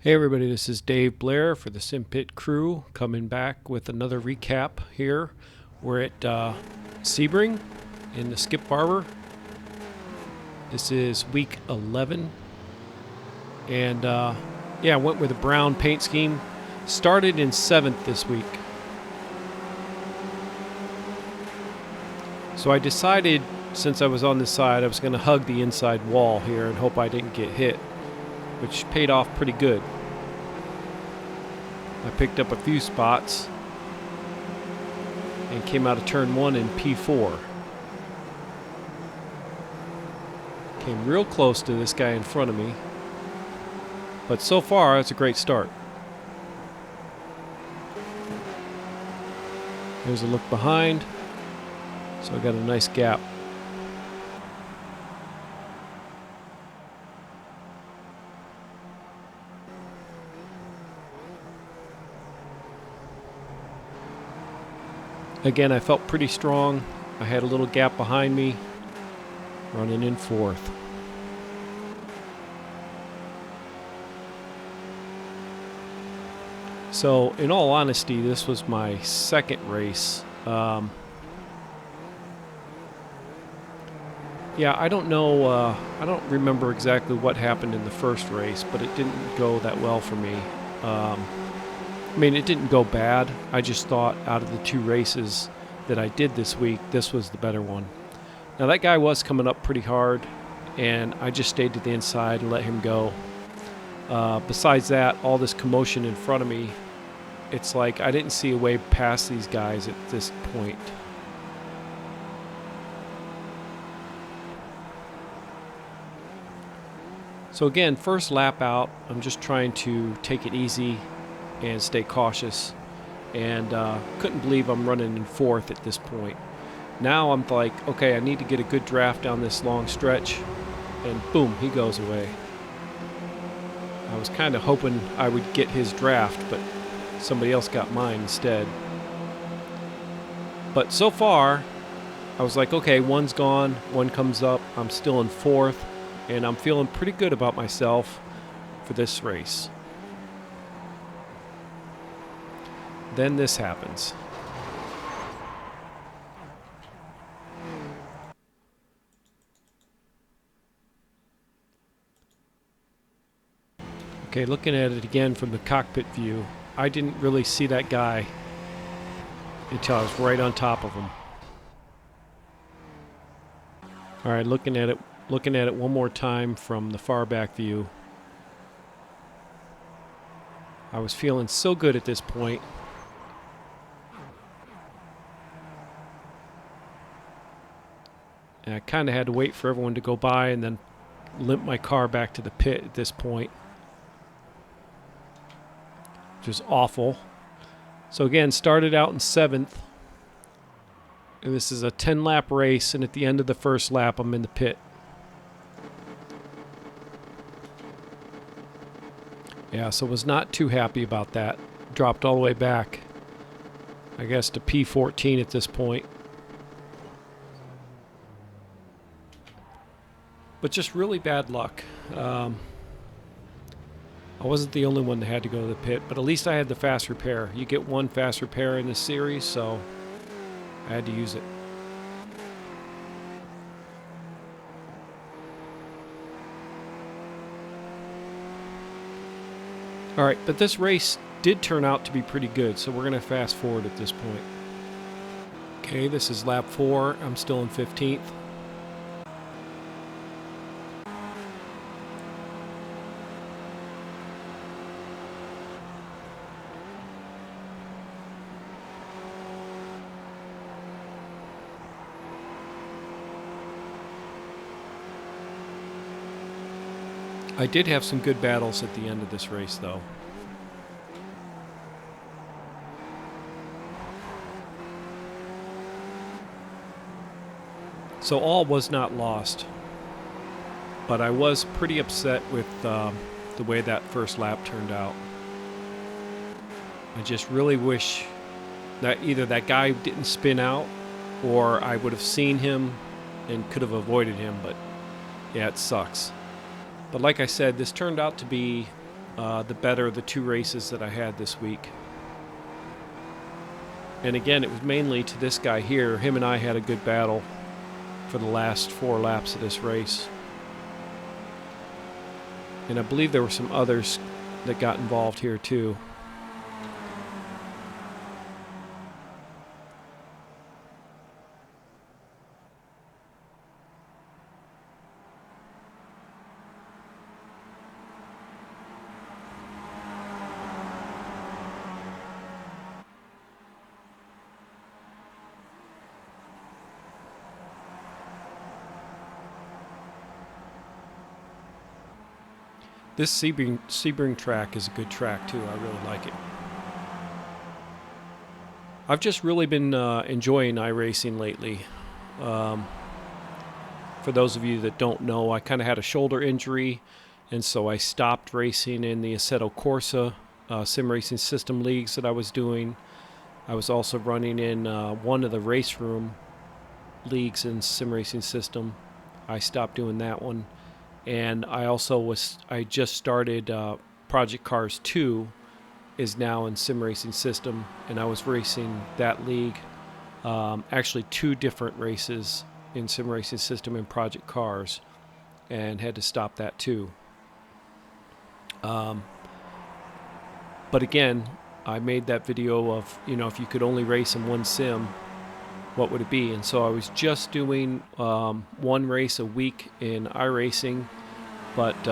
Hey everybody, this is Dave Blair for the Simpit crew coming back with another recap here. We're at Sebring in the Skip Barber. This is week 11. And I went with a brown paint scheme. Started in 7th this week. So I decided, since I was on this side, I was going to hug the inside wall here and hope I didn't get hit, which paid off pretty good. I picked up a few spots and came out of turn 1 in P4. Came real close to this guy in front of me, but so far it's a great start. There's a look behind, so I got a nice gap. Again, I felt pretty strong. I had a little gap behind me, running in 4th. So, in all honesty, this was my second race. I don't know, I don't remember exactly what happened in the first race, but it didn't go that well for me. It didn't go bad. I just thought out of the 2 races that I did this week, this was the better one. Now, that guy was coming up pretty hard, and I just stayed to the inside and let him go. Besides that, all this commotion in front of me, it's like I didn't see a way past these guys at this point. So again, first lap out, I'm just trying to take it easy and stay cautious, and couldn't believe I'm running in 4th at this point. Now I'm like, okay, I need to get a good draft down this long stretch, and boom, he goes away. I was kind of hoping I would get his draft, but somebody else got mine instead. But so far, I was like, okay, one's gone, one comes up, I'm still in 4th, and I'm feeling pretty good about myself for this race. Then this happens. Okay, looking at it again from the cockpit view, I didn't really see that guy until I was right on top of him. All right, looking at it one more time from the far back view. I was feeling so good at this point. And I kind of had to wait for everyone to go by and then limp my car back to the pit at this point, which was awful. So again, started out in 7th. And this is a 10-lap race, and at the end of the first lap, I'm in the pit. Yeah, so was not too happy about that. Dropped all the way back, I guess, to P14 at this point. But just really bad luck. I wasn't the only one that had to go to the pit, but at least I had the fast repair. You get one fast repair in this series, so I had to use it. All right, but this race did turn out to be pretty good, so we're going to fast forward at this point. Okay, this is lap 4. I'm still in 15th. I did have some good battles at the end of this race, though. So all was not lost, but I was pretty upset with the way that first lap turned out. I just really wish that either that guy didn't spin out or I would have seen him and could have avoided him, but yeah, it sucks. But like I said, this turned out to be the better of the 2 races that I had this week. And again, it was mainly to this guy here. Him and I had a good battle for the last 4 laps of this race. And I believe there were some others that got involved here too. This Sebring track is a good track too. I really like it. I've just really been enjoying iRacing lately. For those of you that don't know, I kind of had a shoulder injury, and so I stopped racing in the Assetto Corsa sim racing system leagues that I was doing. I was also running in one of the race room leagues in sim racing system. I stopped doing that one. And I just started Project Cars 2 is now in sim racing system, and I was racing that league. Actually 2 different races in sim racing system and Project Cars, and had to stop that too. But again, I made that video of, if you could only race in one sim, what would it be? And so I was just doing 1 race a week in iRacing, but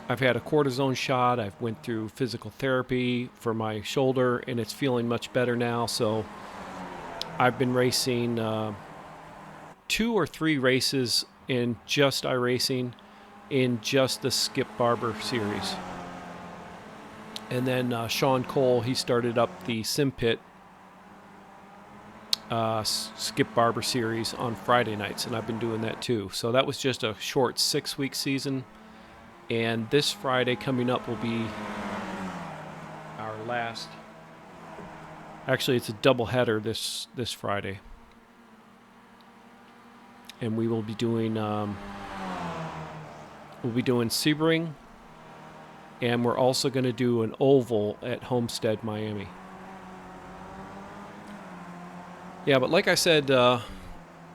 I've had a cortisone shot. I've went through physical therapy for my shoulder, and it's feeling much better now. So I've been racing 2 or 3 races in just iRacing in just the Skip Barber series. And then Sean Cole, he started up the Sim Pit Skip Barber series on Friday nights, and I've been doing that too. So that was just a short 6-week season, and this Friday coming up will be our last. Actually, it's a double header this Friday, and we will be doing Sebring, and we're also going to do an oval at Homestead, Miami. Yeah, but like I said,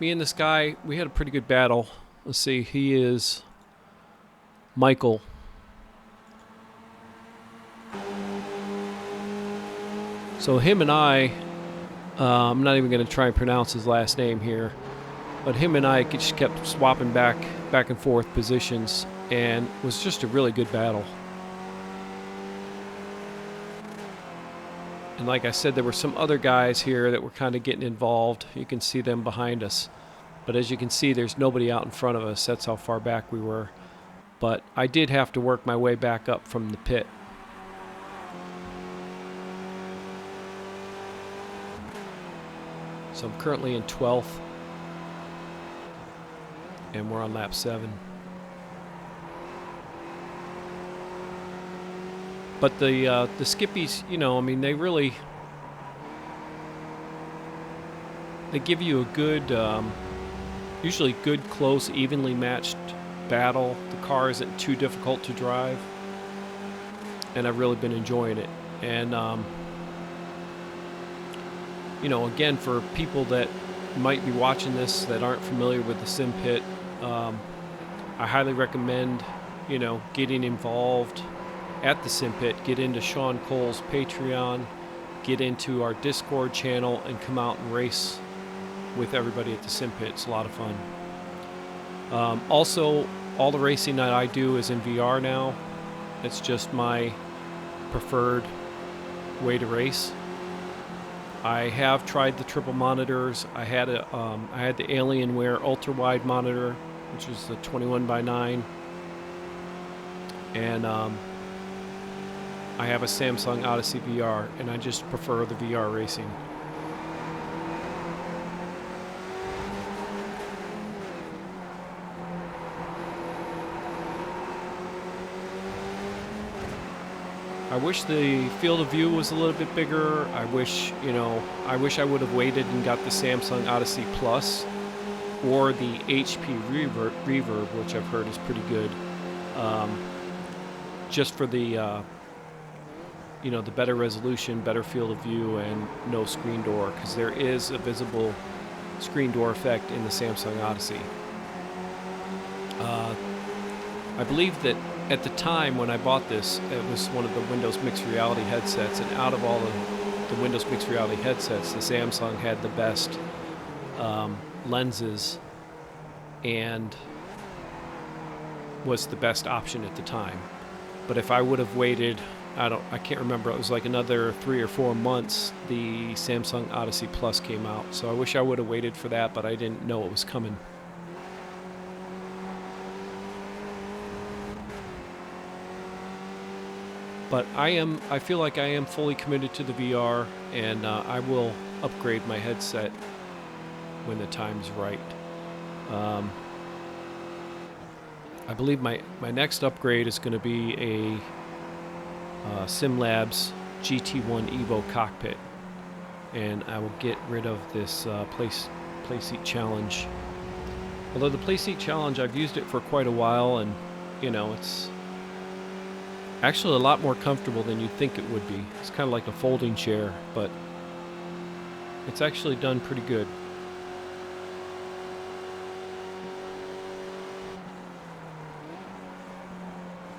me and this guy, we had a pretty good battle. Let's see, he is Michael. So him and I, I'm not even going to try and pronounce his last name here, but him and I just kept swapping back and forth positions, and it was just a really good battle. And like I said, there were some other guys here that were kind of getting involved. You can see them behind us. But as you can see, there's nobody out in front of us. That's how far back we were. But I did have to work my way back up from the pit. So I'm currently in 12th. And we're on lap 7. But the Skippies, they give you a good, usually good, close, evenly matched battle. The car isn't too difficult to drive, and I've really been enjoying it. And, again, for people that might be watching this that aren't familiar with the Sim Pit, I highly recommend, getting involved at the Sim Pit. Get into Sean Cole's Patreon, get into our Discord channel, and come out and race with everybody at the Sim Pit. It's a lot of fun. Also, all the racing that I do is in VR now. It's just my preferred way to race. I have tried the triple monitors. I had the Alienware ultra wide monitor, which is the 21:9, and I have a Samsung Odyssey VR, and I just prefer the VR racing. I wish the field of view was a little bit bigger. I wish I would have waited and got the Samsung Odyssey Plus or the HP Reverb, which I've heard is pretty good. just for the you know, the better resolution, better field of view, and no screen door, because there is a visible screen door effect in the Samsung Odyssey. I believe that at the time when I bought this, it was one of the Windows Mixed Reality headsets, and out of all the Windows Mixed Reality headsets, the Samsung had the best lenses and was the best option at the time. But if I would have waited, I can't remember, it was like another 3 or 4 months, the Samsung Odyssey Plus came out. So I wish I would have waited for that, but I didn't know it was coming. But I feel like I am fully committed to the VR, and I will upgrade my headset when the time's right. I believe my next upgrade is going to be a SimLabs GT1 Evo cockpit, and I will get rid of this Playseat Challenge. Although the Playseat Challenge, I've used it for quite a while, and you know, it's actually a lot more comfortable than you'd think it would be. It's kind of like a folding chair, but it's actually done pretty good.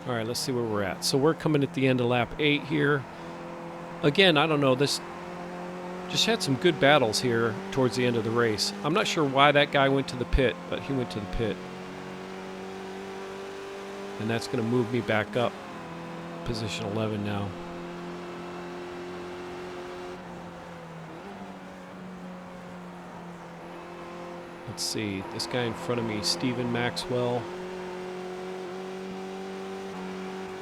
All right, let's see where we're at. So we're coming at the end of lap 8 here. Again, I don't know, this just had some good battles here towards the end of the race. I'm not sure why that guy went to the pit, but he went to the pit. And that's going to move me back up. Position 11 now. Let's see, this guy in front of me, Stephen Maxwell.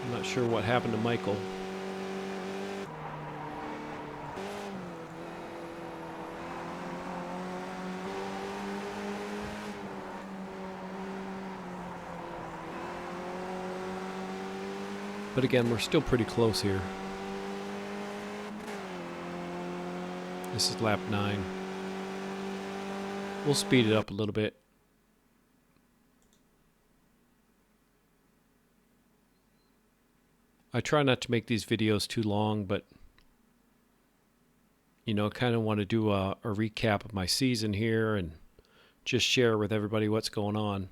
I'm not sure what happened to Michael. But again, we're still pretty close here. This is lap 9. We'll speed it up a little bit. I try not to make these videos too long, but you know, kind of want to do a recap of my season here and just share with everybody what's going on.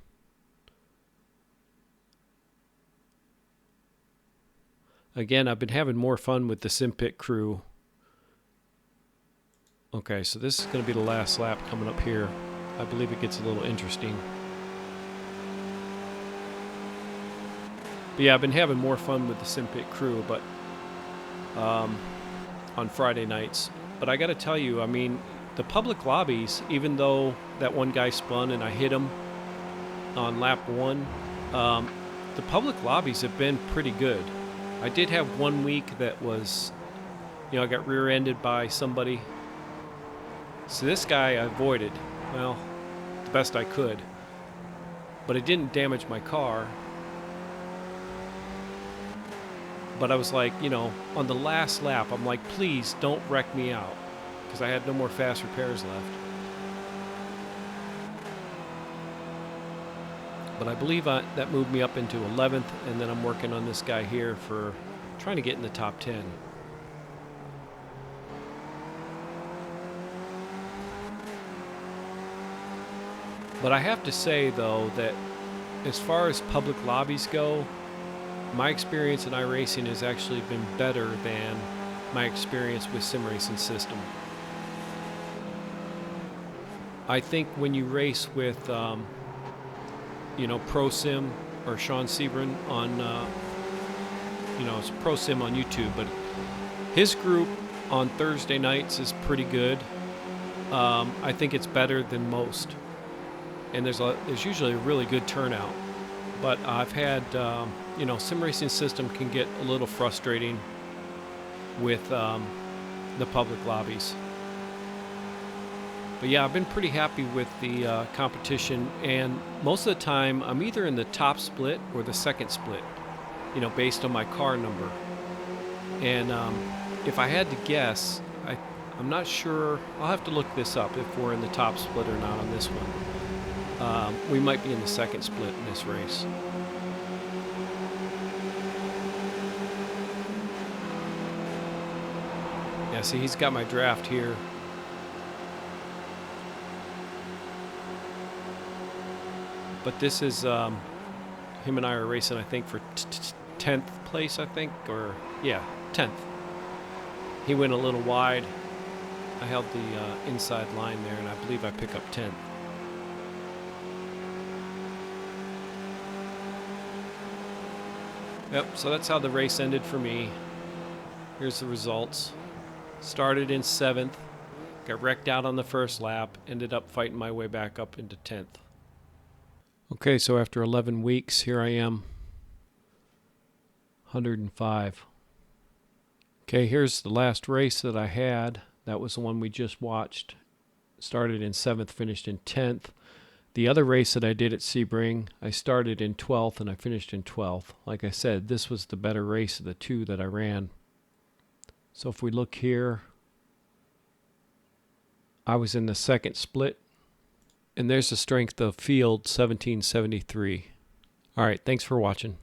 Again, I've been having more fun with the SimPit crew. Okay, so this is going to be the last lap coming up here. I believe it gets a little interesting. But yeah, I've been having more fun with the SimPit crew, but on Friday nights. But I got to tell you, I mean, the public lobbies, even though that one guy spun and I hit him on lap 1, the public lobbies have been pretty good. I did have one week that was, you know, I got rear-ended by somebody. So this guy I avoided, well, the best I could. But it didn't damage my car. But I was like, you know, on the last lap, I'm like, please don't wreck me out. Because I had no more fast repairs left. But I believe that moved me up into 11th, and then I'm working on this guy here for trying to get in the top 10. But I have to say, though, that as far as public lobbies go, my experience in iRacing has actually been better than my experience with Sim Racing System. I think when you race with you know, Pro Sim or Sean Sebring on, you know, it's Pro Sim on YouTube, but his group on Thursday nights is pretty good. I think it's better than most, and there's usually a really good turnout. But I've had, you know, Sim Racing System can get a little frustrating with the public lobbies. But yeah, I've been pretty happy with the competition, and most of the time I'm either in the top split or the second split, you know, based on my car number. And if I had to guess, I'm not sure, I'll have to look this up if we're in the top split or not on this one. We might be in the second split in this race. see, he's got my draft here. But this is him and I are racing, I think, for 10th place, I think, or yeah, 10th. He went a little wide. I held the inside line there, and I believe I pick up 10th. Yep, so that's how the race ended for me. Here's the results. Started in 7th, got wrecked out on the first lap, ended up fighting my way back up into 10th. Okay, so after 11 weeks, here I am, 105. Okay, here's the last race that I had. That was the one we just watched. Started in 7th, finished in 10th. The other race that I did at Sebring, I started in 12th and I finished in 12th. Like I said, this was the better race of the two that I ran. So if we look here, I was in the second split. And there's the strength of field, 1773. All right, thanks for watching.